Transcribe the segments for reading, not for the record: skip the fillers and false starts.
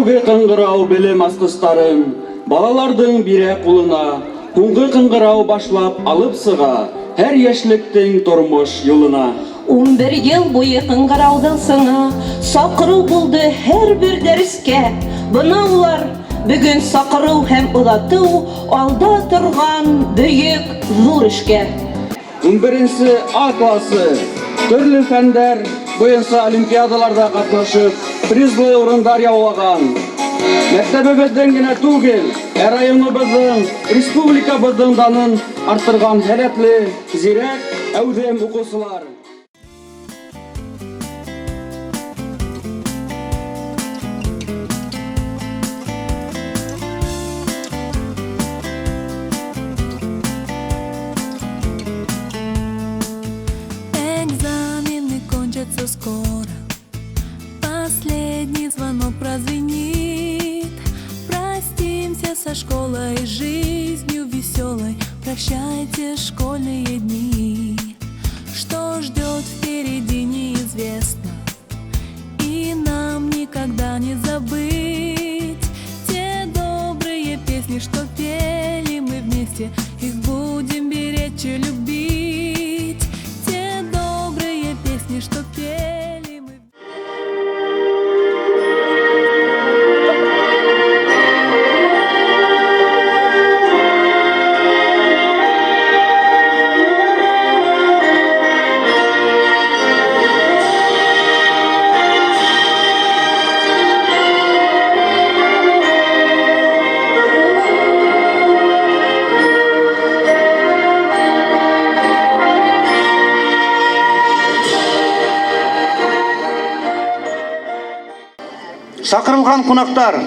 Тәүге кыңгырау белем аскыстарын балалардың бире кулына, Хуңгы кыңгырау башлап алып сыга һәр яшьлектең тормыш юлына. 11 ел буе кыңгыраудың сыңы сакыру булды һәр бер дәрескә. Бына улар бүген сакыру һәм ылату алда торган бөек зур эшкә. 11-нче А классы төрле фәндәр буенча олимпиадаларда катнашып, призлы урындар яулаган. Мәктәбебездән генә түгел, районыбызның, республикабызның данын арттырган һәләтле, зирәк, әүдем укучылар. Экзамены кончатся скоро, последний звонок прозвенит. Простимся со школой, жизнью веселой, прощайте школьные дни. Что ждет впереди неизвестно, и нам никогда не забыть те добрые песни, что пели мы вместе, их будем беречь и любить. Те добрые песни, что пели мы. Сакырылган кунактар,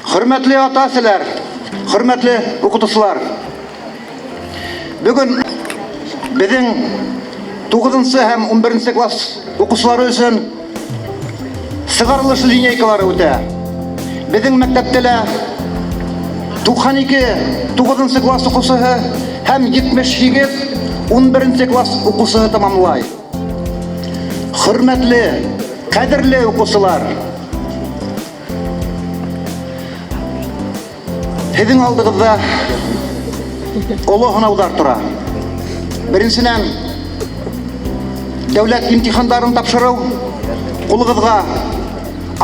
хөрмәтле ата-әсәләр, хөрмәтле укытучылар. Бүген безнең 9-нчы һәм 11-нче класс укучылары өчен сыгарылыш линейкалары үтә. Безнең мәктәптә 92 9-нчы класс укучысы һәм 78 11-нче класс укучысы тәмамлай. Хөрмәтле, кадерле укучылар. Һеҙҙең алдығыҙҙа оло һынауҙар тора. Беренсенән, дәүләт имтихандарын тапшырыу, ҡулығыҙға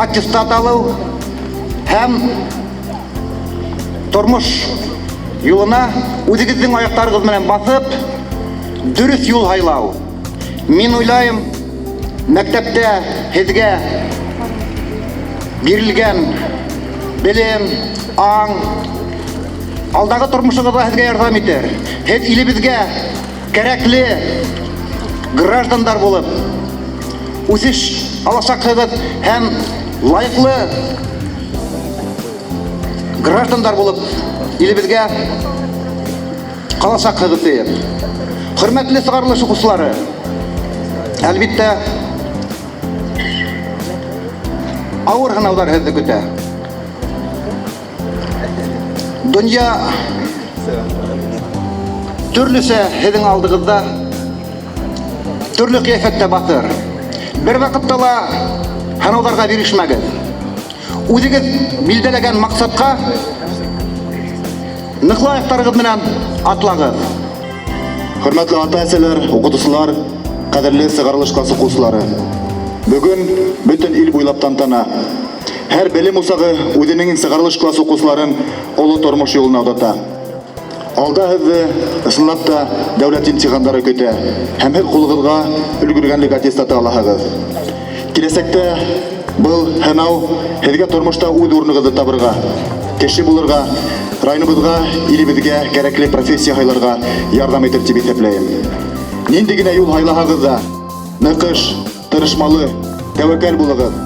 аттестат алыу һәм тормош юлына үҙегеҙҙең аяҡтарығыҙ менән баҫып, дөрөҫ юл һайлау. Мин уйлайым, мәктәптә һеҙгә бирелгән белем, аң, алдағы тормышығыҙға һеҙгә ярҙам итер. Һеҙ илебеҙгә кәрәкле граждандар булып, үҫеш аласаҡһығыҙ һәм лайыҡлы граждандар булып, илебеҙгә ҡаласаҡһығыҙ тиеп. Хөрмәтле сығарылыш уҡыусылары, әлбиттә, ауыр һынауҙар һеҙҙе көтә. Дөнья төрлөсә һеҙҙең алдығыҙҙа, төрлө ҡиәфәттә баҫыр. Бер ваҡытта ла һынауҙарға бирешмәгеҙ. Үҙегеҙ билдәләгән маҡсатҡа ныҡлы аяҡтарығыҙ менән атлағыҙ. Хөрмәтле ата-әсәләр, уҡытыусылар, ҡәҙерле сығарылыш классы уҡыусылары. Бөгөн бөтөн ил буйлап тантана. Һәр белем усағы үҙенең сығарылыш класс уҡыусыларын оло тормош юлына оҙата. Алда һеҙҙе ысынлап та дәүләт имтихандары көтә, һәм һеҙ ҡулығыҙға өлгөргәнлек аттестаты алаһығыҙ. Киләсәктә был һынау һеҙгә тормошта үҙ урынығыҙҙы табырға, кеше булырға, районыбыҙға, илебеҙгә кәрәкле профессия һайларға ярҙам итер тип иҫәпләйем. Нинди генә юл һайлаһағыҙ да, ныҡыш, тырышмалы, тәүәккәл булығыҙ.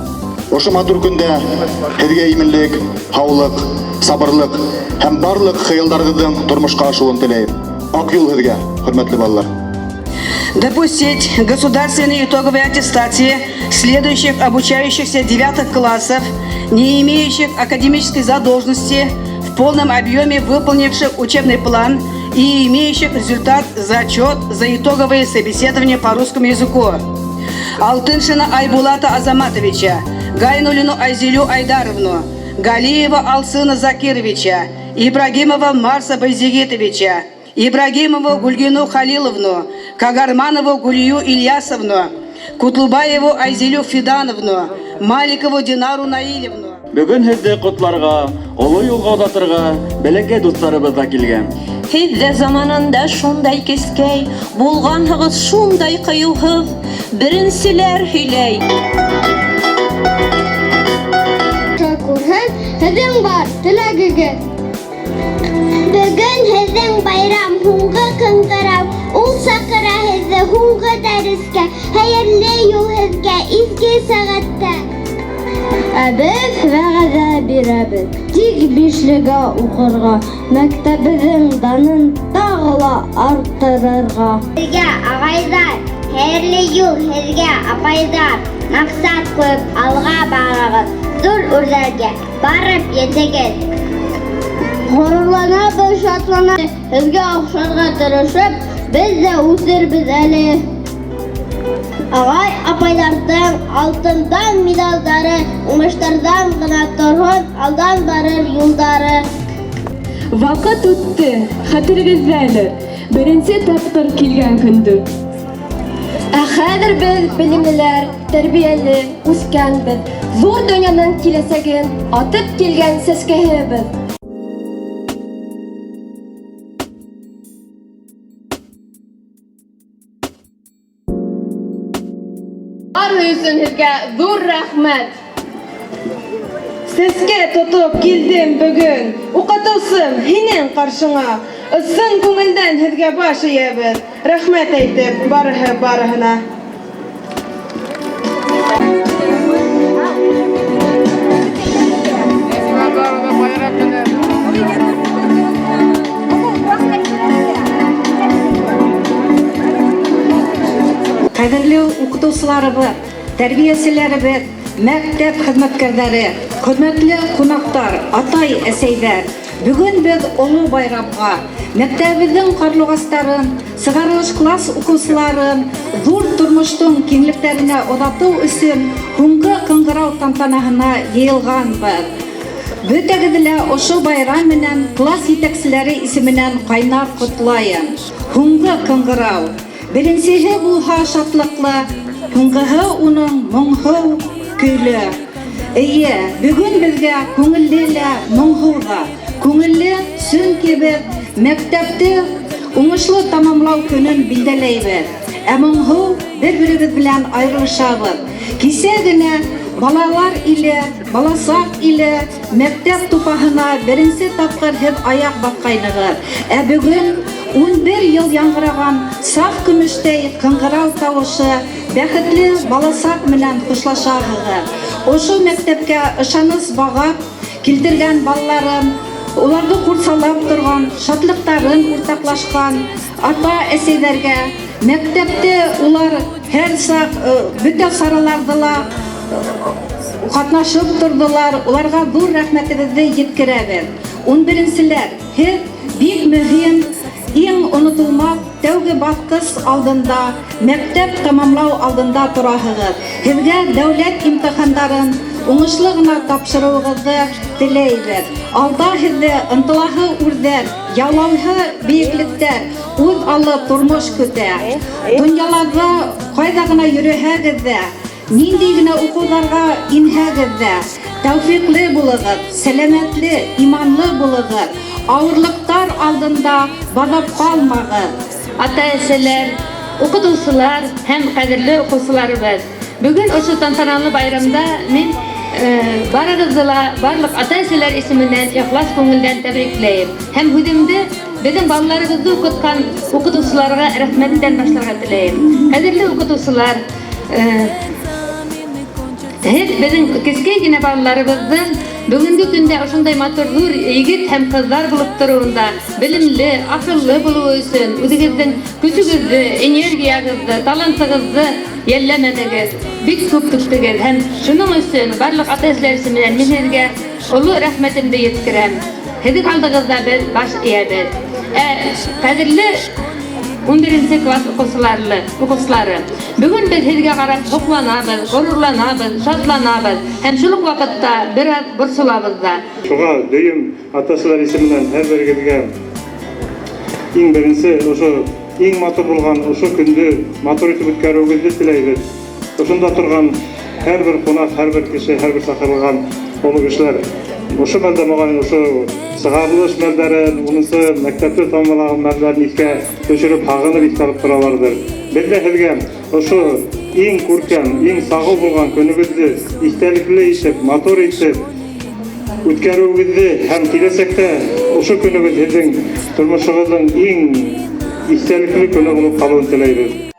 Ошо матур көндә һеҙгә именлек, һаулыҡ, сабырлык һәм барлык хыялдарығыҙҙың тормошҡа ашыуын теләйем. Аҡ юл һеҙгә, хөрмәтле балалар. Допустить государственной итоговой аттестации следующих обучающихся 9 классов, не имеющих академической задолженности, в полном объеме выполнивших учебный план и имеющих результат зачет за итоговые собеседования по русскому языку. Алтыншина Айбулата Азаматовича, Гайнулину Айзелю Айдаровну, Галиева Алсына Закировича, Ибрагимова Марса Байзигитовича, Ибрагимову Гульгину Халиловну, Кагарманову Гулию Ильясовну, Кутлубаеву Айзелю Фидановну, Маликову Динару Наилевну. Бүгін һезде котларга, олы юлга удатырга, бәләкәй дусларыбыз да килгән. Һез дә заманында шундай кескәй, булганһыгыз шундай кыюһыз, беренселәр һөйләй. Күрһен, һеҙҙең бар теләгегеҙ. Бөгөн һеҙҙең байрам, һуңғы ҡыңғырау, ул саҡыра һеҙҙе һуңғы дәрескә. Хәйерле юл һеҙгә изге сәғәттә. Ә беҙ вәғәҙә бирәбеҙ, тик бишлегә уҡырға, мәктәбебеҙҙең данын тағы ла арттырырға. Һеҙгә ағайҙар, хәйерле юл һеҙгә апайҙар, маҡсат ҡуйып алға барығыҙ, ҙур үрҙәргә барып етегеҙ. Ғорурланабыҙ, шатланабыҙ, һеҙгә оҡшарға тырышып, беҙ ҙә үҫербеҙ әле. Ағай, апайҙарҙың алтындан медалдары, уңыштарҙан ғына торһон, алдан барыр юлдары. Ваҡыт үтте, хәтерегеҙҙәлер, беренсе тапҡыр килгән көндө. Ә хәҙер беҙ белемлеләр, тәрбиәле, үҫкәнбеҙ. Ҙур донъяның киләсәген атып килгән сәскәһебеҙ. Барыһы өсөн һеҙгә ҙур рәхмәт. Сәскә тотоп килдем бөгөн. Уҡытыусым, һинең ҡаршыңа. Ысын күңелдән һеҙгә баш эйәбеҙ. Рәхмәт әйтеп барыһына. Ҡәҙерле уҡытыусыларыбыҙ, тәрбиәселәребеҙ, мәктәп хеҙмәткәрҙәре, хөрмәтле ҡунаҡтар, атай-әсәйҙәр, бөгөн беҙ оло байрамға мәктәбебеҙҙең ҡарлуғастарын, сығарылыш класс уҡыусыларын ҙур тормоштоң киңлектәренә оҙатыу өсөн һуңғы ҡыңғырау тантанаһына йыйылғанбыҙ. Бөтәгеҙ лә ошо байрам менән класс етәкселәре исеменән ҡайнар ҡотлайым. Һуңғы ҡыңғырау. Беренсеһе булһа шатлыҡлы, һуңғыһы уның моңһоу көйлө. Эйе, бөгөн беҙгә күңелле лә моңһоу ҙа. Күңелле, сөнки беҙ мәктәпте уңышлы тамамлау көнөн билдәләйбеҙ. Ә моңһоу бер-беребеҙ белән айырылышабыҙ. Кисә генә балалар иле, баласаҡ иле мәктәп тупаһына беренсе тапҡыр һеҙ аяҡ баҫҡайнығыҙ. Ә бөгөн 11 йыл яңғыраған саф көмөштәй ҡыңғырау тауышы бәхетле баласаҡ менән хушлашаһығыҙ. Ошо мәктәпкә ышаныс бағап килтергән балаларын, уларҙы ҡурсалап торған, шатлыҡтарын уртаҡлашҡан ата-әсәйҙәргә, мәктәптә улар һәр саҡ бөтә сараларҙы ла ҡатнашып торҙолар, уларға ҙур рәхмәтебеҙҙе еткерәбеҙ. 11-нселәр, һеҙ бик мөһим, иң онотолмаҫ тәүге баҫҡыс алдында, мәктәп тамамлау алдында тораһығыҙ. Һеҙгә дәүләт имтихандарын уңышлы ғына тапшырыуығыҙҙы теләйбеҙ. Алда һеҙҙе ынтылаһы үрҙәр, яулауһы бейеклектәр, үҙ алып тормош көтә. Донъяларҙа ҡайҙа ғына йөрөһәгеҙ ҙә, ниндәй генә уҡыуҙарға инһәгеҙ ҙә, тәүфиҡле булығыҙ, сәләмәтле, иманлы булығыҙ. Ауырлыҡтар алдында баҙап ҡалмағыҙ. Ата-әсәләр, уҡытыусылар һәм ҡәҙерле уҡыусыларыбыҙ. Бөгөн ошо тантаналы байрамда мин барығыҙҙы ла барлыҡ ата-әсәләр исеменән ихлас күңелдән тәбрикләйем. Һәм һүҙемде беҙҙең балаларыбыҙҙы уҡытҡан уҡытыусыларға рәхмәтенән башларға теләйем. Ҡәҙерле уҡытыусылар, һеҙ беҙҙең кескәй генә балаларыбыҙҙың бүгенге көндә ошондай матур ҙур егет һәм ҡыҙҙар булып тороуында, белемле, аҡыллы булыуы өсөн үҙегеҙҙең көсөгөҙҙө, энергияғыҙҙы, талантығыҙҙы йәлләмәнегеҙ, бик күп түктегеҙ. Һәм шуның өсөн барлыҡ ата-әсәләр исеменән мин һеҙгә оло рәхмәтемде еткерәм. Һеҙҙең алдығыҙҙа беҙ баш эйәбеҙ. Ҡәҙерле 11 класс укучылары. Бүгүн биз сизге карап сокланабыз, горурланабыз, шатланабыз. Һәм шул ук вакытта бер аз борчулабыз да. Шуңа дөйüm атасылар исеменен һәр берегезгә иң беренче ошо иң матур булган ошо көндө матур итеп үткәрүегезне теләйбез. Ошонда турган һәр бер кунак, һәр бер кеше, һәр бер сакырылган олуг кешеләр ошо мәлдә мөгаен ошо сыгарылыш мәлдәрен, унысы мәктәпте тамамлаган мәлдәрен искә төшереп, хагынып искә алып торалардыр. Без дә һеҙгә ошо иң күркәм, иң сагыл булган көнөгөҙҙө истәлекле итеп, матур итеп үткәрүегеҙҙе һәм киләсәктә ошо көнөгөҙ һеҙҙең тормошоғоҙҙоң иң истәлекле көнө булып ҡалыуын теләйбеҙ.